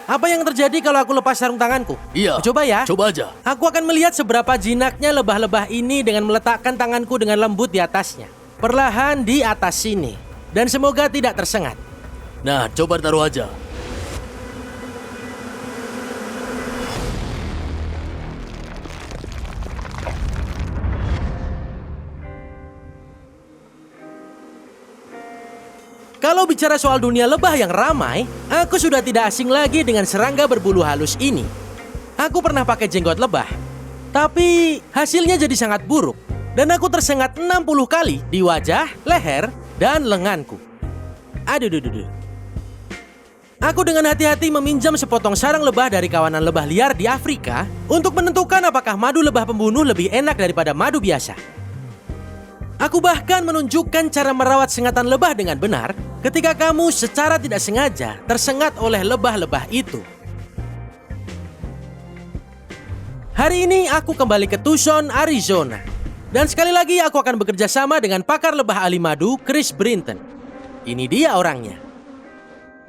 Apa yang terjadi kalau aku lepas sarung tanganku? Iya. Coba ya. Coba aja. Aku akan melihat seberapa jinaknya lebah-lebah ini dengan meletakkan tanganku dengan lembut di atasnya. Perlahan di atas sini. Dan semoga tidak tersengat. Nah, coba taruh aja. Kalau bicara soal dunia lebah yang ramai, aku sudah tidak asing lagi dengan serangga berbulu halus ini. Aku pernah pakai jenggot lebah, tapi hasilnya jadi sangat buruk. Dan aku tersengat 60 kali di wajah, leher, dan lenganku. Aduh. Aku dengan hati-hati meminjam sepotong sarang lebah dari kawanan lebah liar di Afrika untuk menentukan apakah madu lebah pembunuh lebih enak daripada madu biasa. Aku bahkan menunjukkan cara merawat sengatan lebah dengan benar ketika kamu secara tidak sengaja tersengat oleh lebah-lebah itu. Hari ini aku kembali ke Tucson, Arizona. Dan sekali lagi aku akan bekerja sama dengan pakar lebah ahli madu, Chris Brinton. Ini dia orangnya.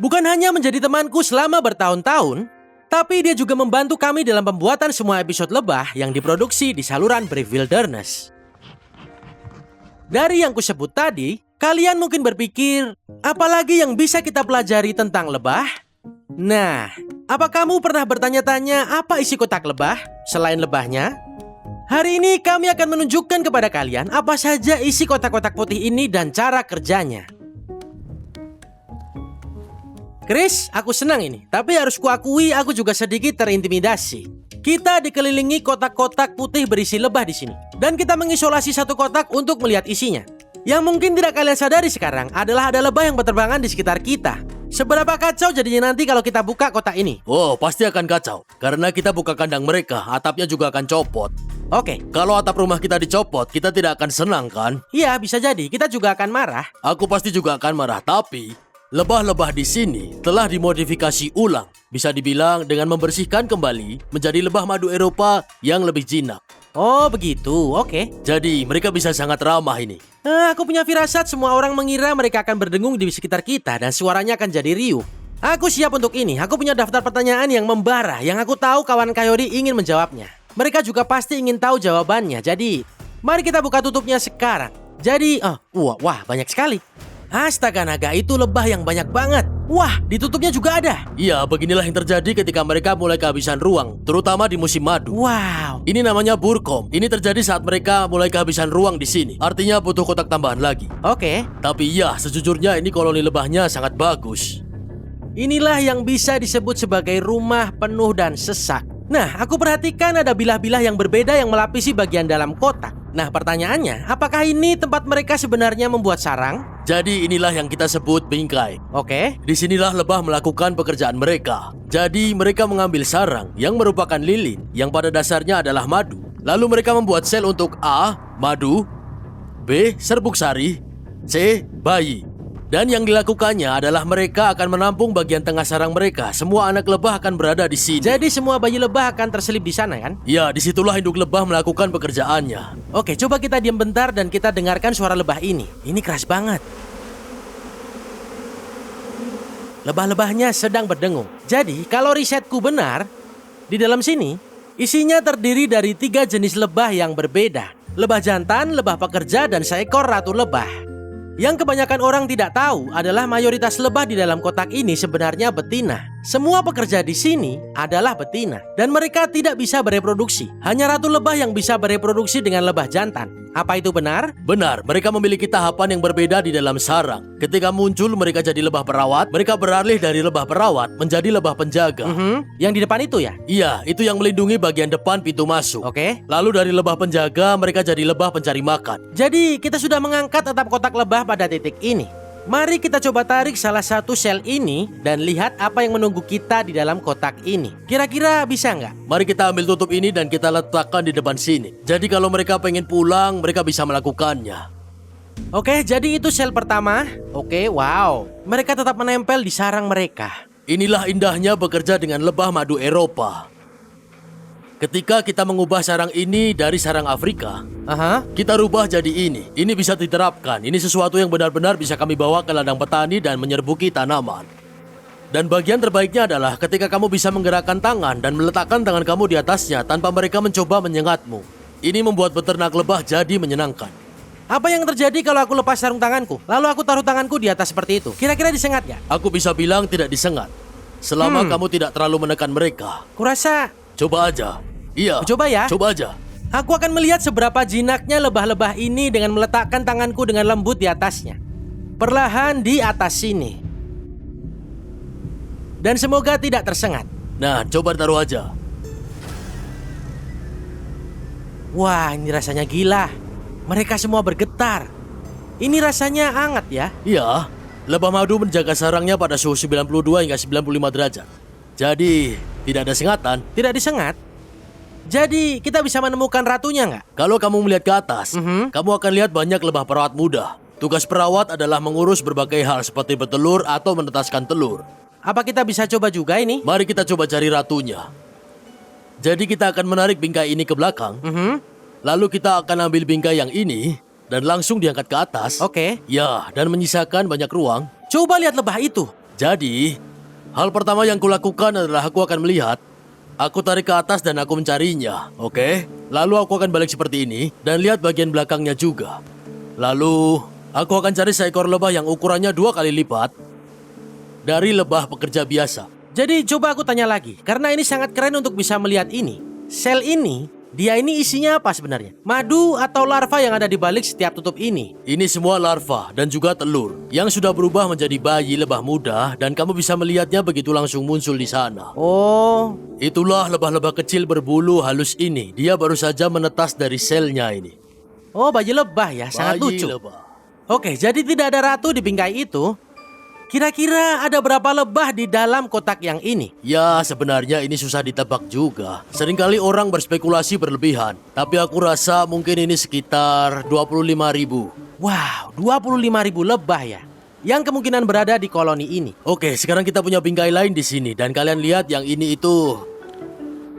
Bukan hanya menjadi temanku selama bertahun-tahun, tapi dia juga membantu kami dalam pembuatan semua episode lebah yang diproduksi di saluran Brave Wilderness. Dari yang kusebut tadi, kalian mungkin berpikir, apalagi yang bisa kita pelajari tentang lebah? Nah, apa kamu pernah bertanya-tanya apa isi kotak lebah selain lebahnya? Hari ini kami akan menunjukkan kepada kalian apa saja isi kotak-kotak putih ini dan cara kerjanya. Chris, aku senang ini, tapi harus kuakui aku juga sedikit terintimidasi. Kita dikelilingi kotak-kotak putih berisi lebah di sini. Dan kita mengisolasi satu kotak untuk melihat isinya. Yang mungkin tidak kalian sadari sekarang adalah ada lebah yang berterbangan di sekitar kita. Seberapa kacau jadinya nanti kalau kita buka kotak ini? Oh, pasti akan kacau. Karena kita buka kandang mereka, atapnya juga akan copot. Oke. Kalau atap rumah kita dicopot, kita tidak akan senang kan? Iya, bisa jadi. Kita juga akan marah. Aku pasti juga akan marah, tapi lebah-lebah di sini telah dimodifikasi ulang. Bisa dibilang dengan membersihkan kembali menjadi lebah madu Eropa yang lebih jinak. Oh, begitu. Oke. Jadi, mereka bisa sangat ramah ini. Aku punya firasat semua orang mengira mereka akan berdengung di sekitar kita dan suaranya akan jadi riuh. Aku siap untuk ini. Aku punya daftar pertanyaan yang membara yang aku tahu kawan Coyote ingin menjawabnya. Mereka juga pasti ingin tahu jawabannya. Jadi, mari kita buka tutupnya sekarang. Jadi, wah, banyak sekali. Astaga naga, itu lebah yang banyak banget. Wah, ditutupnya juga ada. Iya, beginilah yang terjadi ketika mereka mulai kehabisan ruang, terutama di musim madu. Wow. Ini namanya burkom. Ini terjadi saat mereka mulai kehabisan ruang di sini. Artinya butuh kotak tambahan lagi. Oke. Tapi ya, sejujurnya ini koloni lebahnya sangat bagus. Inilah yang bisa disebut sebagai rumah penuh dan sesak. Nah, aku perhatikan ada bilah-bilah yang berbeda yang melapisi bagian dalam kotak. Nah, pertanyaannya, apakah ini tempat mereka sebenarnya membuat sarang? Jadi inilah yang kita sebut bingkai. Oke. Disinilah lebah melakukan pekerjaan mereka. Jadi mereka mengambil sarang yang merupakan lilin yang pada dasarnya adalah madu. Lalu mereka membuat sel untuk A, madu, B, serbuk sari, C, bayi. Dan yang dilakukannya adalah mereka akan menampung bagian tengah sarang mereka. Semua anak lebah akan berada di sini. Jadi semua bayi lebah akan terselip di sana kan? Ya, disitulah induk lebah melakukan pekerjaannya. Oke, coba kita diam bentar dan kita dengarkan suara lebah ini. Ini keras banget. Lebah-lebahnya sedang berdengung. Jadi, kalau risetku benar, di dalam sini, isinya terdiri dari 3 jenis lebah yang berbeda. Lebah jantan, lebah pekerja, dan seekor ratu lebah. Yang kebanyakan orang tidak tahu adalah mayoritas lebah di dalam kotak ini sebenarnya betina. Semua pekerja di sini adalah betina. Dan mereka tidak bisa bereproduksi. Hanya ratu lebah yang bisa bereproduksi dengan lebah jantan. Apa itu benar? Benar, mereka memiliki tahapan yang berbeda di dalam sarang. Ketika muncul mereka jadi lebah perawat, mereka beralih dari lebah perawat menjadi lebah penjaga. Yang di depan itu ya? Iya, itu yang melindungi bagian depan pintu masuk. Oke. Lalu dari lebah penjaga, mereka jadi lebah pencari makan. Jadi kita sudah mengangkat atap kotak lebah pada titik ini. Mari kita coba tarik salah satu sel ini dan lihat apa yang menunggu kita di dalam kotak ini. Kira-kira bisa nggak? Mari kita ambil tutup ini dan kita letakkan di depan sini. Jadi kalau mereka pengen pulang, mereka bisa melakukannya. Oke, jadi itu sel pertama. Oke, wow. Mereka tetap menempel di sarang mereka. Inilah indahnya bekerja dengan lebah madu Eropa. Ketika kita mengubah sarang ini dari sarang Afrika, kita rubah jadi ini. Ini bisa diterapkan. Ini sesuatu yang benar-benar bisa kami bawa ke ladang petani dan menyerbuki tanaman. Dan bagian terbaiknya adalah ketika kamu bisa menggerakkan tangan dan meletakkan tangan kamu di atasnya tanpa mereka mencoba menyengatmu. Ini membuat beternak lebah jadi menyenangkan. Apa yang terjadi kalau aku lepas sarung tanganku? Lalu aku taruh tanganku di atas seperti itu. Kira-kira disengat nggak? Aku bisa bilang tidak disengat. Selama kamu tidak terlalu menekan mereka. Kurasa Coba aja. Iya. Coba ya. Coba aja. aku akan melihat seberapa jinaknya lebah-lebah ini dengan meletakkan tanganku dengan lembut di atasnya. Perlahan di atas sini. Dan semoga tidak tersengat. Nah, coba taruh aja. Wah, ini rasanya gila. Mereka semua bergetar. Ini rasanya hangat ya. Iya, lebah madu menjaga sarangnya pada suhu 92 hingga 95 derajat. Jadi, tidak ada sengatan. Tidak disengat. Jadi, kita bisa menemukan ratunya nggak? Kalau kamu melihat ke atas, kamu akan lihat banyak lebah perawat muda. Tugas perawat adalah mengurus berbagai hal seperti bertelur atau menetaskan telur. Apa kita bisa coba juga ini? Mari kita coba cari ratunya. Jadi kita akan menarik bingkai ini ke belakang. Lalu kita akan ambil bingkai yang ini dan langsung diangkat ke atas. Oke. Ya, dan menyisakan banyak ruang. Coba lihat lebah itu. Jadi, hal pertama yang kulakukan adalah aku akan melihat. Aku tarik ke atas dan aku mencarinya, oke? Lalu aku akan balik seperti ini dan lihat bagian belakangnya juga. Lalu, aku akan cari seekor lebah yang ukurannya 2 kali lipat dari lebah pekerja biasa. Jadi coba aku tanya lagi, karena ini sangat keren untuk bisa melihat ini. Sel ini, dia ini isinya apa sebenarnya? Madu atau larva yang ada di balik setiap tutup ini? Ini semua larva dan juga telur yang sudah berubah menjadi bayi lebah muda dan kamu bisa melihatnya begitu langsung muncul di sana. Oh, Itulah lebah-lebah kecil berbulu halus ini. Dia baru saja menetas dari selnya ini. oh bayi lebah ya, sangat Bayi lucu. lebah. Oke, jadi tidak ada ratu di bingkai itu. Kira-kira ada berapa lebah di dalam kotak yang ini? Ya, sebenarnya ini susah ditebak juga. Seringkali orang berspekulasi berlebihan. Tapi aku rasa mungkin ini sekitar 25.000. Wow, 25.000 lebah ya. Yang kemungkinan berada di koloni ini. Oke, sekarang kita punya bingkai lain di sini. Dan kalian lihat yang ini itu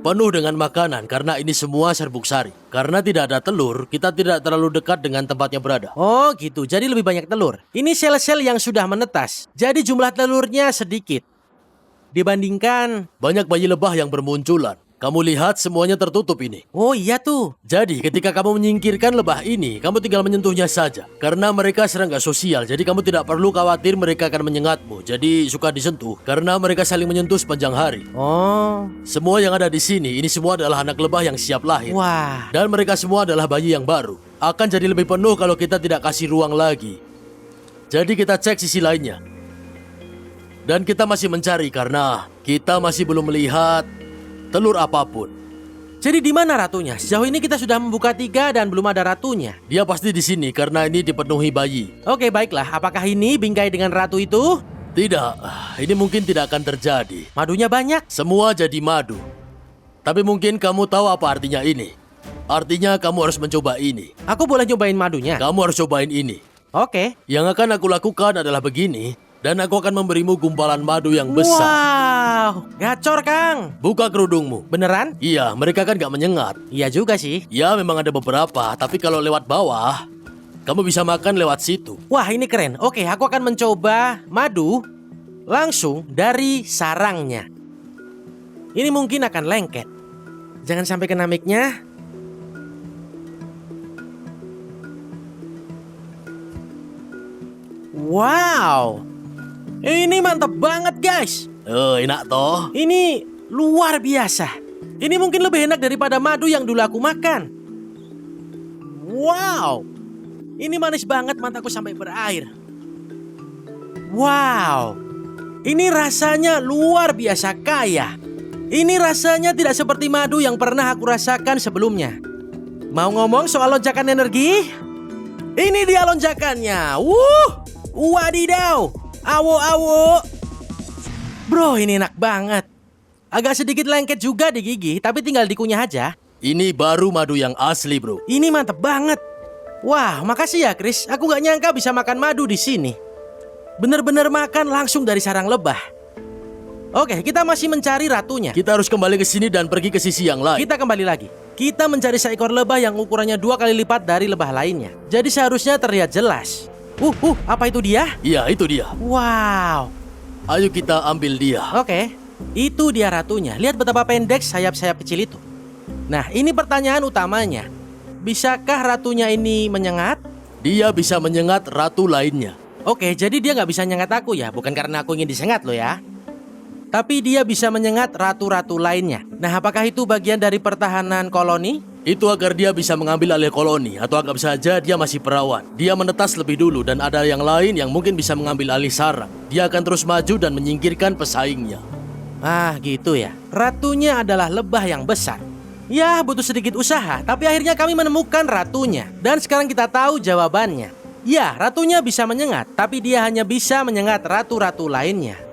penuh dengan makanan karena ini semua serbuk sari. Karena tidak ada telur, kita tidak terlalu dekat dengan tempatnya berada. Oh gitu, jadi lebih banyak telur. Ini sel-sel yang sudah menetas. Jadi jumlah telurnya sedikit. Dibandingkan... Banyak bayi lebah yang bermunculan. Kamu lihat semuanya tertutup ini. Oh iya tuh. Jadi ketika kamu menyingkirkan lebah ini, kamu tinggal menyentuhnya saja. Karena mereka serangga sosial, jadi kamu tidak perlu khawatir mereka akan menyengatmu. Jadi suka disentuh, karena mereka saling menyentuh sepanjang hari. Oh. Semua yang ada di sini, ini semua adalah anak lebah yang siap lahir. Wah. Dan mereka semua adalah bayi yang baru. Akan jadi lebih penuh kalau kita tidak kasih ruang lagi. Jadi kita cek sisi lainnya. Dan kita masih mencari karena kita masih belum melihat telur apapun. Jadi di mana ratunya? Sejauh ini kita sudah membuka 3 dan belum ada ratunya. Dia pasti di sini karena ini dipenuhi bayi. Oke, baiklah. Apakah ini bingkai dengan ratu itu? Tidak, ini mungkin tidak akan terjadi. Madunya banyak. Semua jadi madu. Tapi mungkin kamu tahu apa artinya ini. Artinya kamu harus mencoba ini. Aku boleh nyobain madunya? Kamu harus cobain ini. Oke. Yang akan aku lakukan adalah begini. Dan aku akan memberimu gumpalan madu yang besar. Wow, gacor Kang. Buka kerudungmu. Beneran? Iya, mereka kan gak menyengat. Iya juga sih. Ya, memang ada beberapa. Tapi kalau lewat bawah, kamu bisa makan lewat situ. Wah, ini keren. Oke, aku akan mencoba madu langsung dari sarangnya. Ini mungkin akan lengket. Jangan sampai kena mic-nya. Wow, ini mantap banget guys. Oh, enak toh? Ini luar biasa. Ini mungkin lebih enak daripada madu yang dulu aku makan. Wow, ini manis banget, mataku sampai berair. Wow, ini rasanya luar biasa kaya. Ini rasanya tidak seperti madu yang pernah aku rasakan sebelumnya. Mau ngomong soal lonjakan energi? Ini dia lonjakannya. Wadidaw. Awo. Bro, ini enak banget. Agak sedikit lengket juga di gigi, tapi tinggal dikunyah aja. Ini baru madu yang asli, bro. Ini mantep banget. Wah, makasih ya, Chris. Aku gak nyangka bisa makan madu di sini. Bener-bener makan langsung dari sarang lebah. Oke, kita masih mencari ratunya. Kita harus kembali ke sini dan pergi ke sisi yang lain. Kita kembali lagi. Kita mencari seekor lebah yang ukurannya 2 kali lipat dari lebah lainnya. Jadi seharusnya terlihat jelas. Apa itu dia? Iya, itu dia. Wow. Ayo kita ambil dia. Oke, itu dia ratunya. Lihat betapa pendek sayap-sayap kecil itu. Nah, ini pertanyaan utamanya. Bisakah ratunya ini menyengat? Dia bisa menyengat ratu lainnya. Oke, jadi dia nggak bisa nyengat aku ya. Bukan karena aku ingin disengat loh ya. Tapi dia bisa menyengat ratu-ratu lainnya. Nah, apakah itu bagian dari pertahanan koloni? Itu agar dia bisa mengambil alih koloni. Atau anggap saja dia masih perawan. Dia menetas lebih dulu dan ada yang lain yang mungkin bisa mengambil alih sarang. Dia akan terus maju dan menyingkirkan pesaingnya. Ah, gitu ya. Ratunya adalah lebah yang besar. Ya, butuh sedikit usaha. Tapi akhirnya kami menemukan ratunya. Dan sekarang kita tahu jawabannya. Ya, ratunya bisa menyengat. Tapi dia hanya bisa menyengat ratu-ratu lainnya.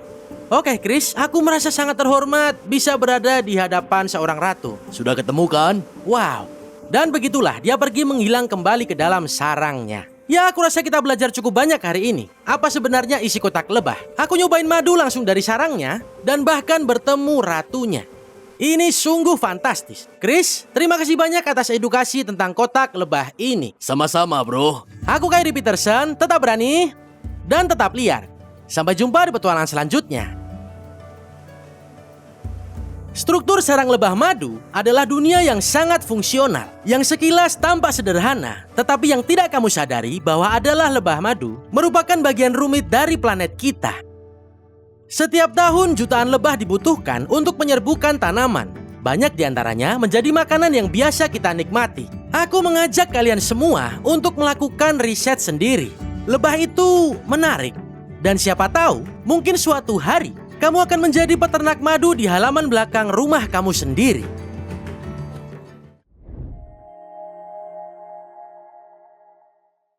Oke, Chris, aku merasa sangat terhormat bisa berada di hadapan seorang ratu. Sudah ketemu kan? Wow. Dan begitulah dia pergi menghilang kembali ke dalam sarangnya. Ya, aku rasa kita belajar cukup banyak hari ini. Apa sebenarnya isi kotak lebah? Aku nyobain madu langsung dari sarangnya dan bahkan bertemu ratunya. Ini sungguh fantastis. Chris, terima kasih banyak atas edukasi tentang kotak lebah ini. Sama-sama, bro. Aku Kyrie Peterson, tetap berani dan tetap liar. Sampai jumpa di petualangan selanjutnya. Struktur sarang lebah madu adalah dunia yang sangat fungsional, yang sekilas tampak sederhana, tetapi yang tidak kamu sadari bahwa adalah lebah madu merupakan bagian rumit dari planet kita. Setiap tahun jutaan lebah dibutuhkan untuk menyerbukan tanaman. Banyak diantaranya menjadi makanan yang biasa kita nikmati. Aku mengajak kalian semua untuk melakukan riset sendiri. Lebah itu menarik. Dan siapa tahu, mungkin suatu hari kamu akan menjadi peternak madu di halaman belakang rumah kamu sendiri.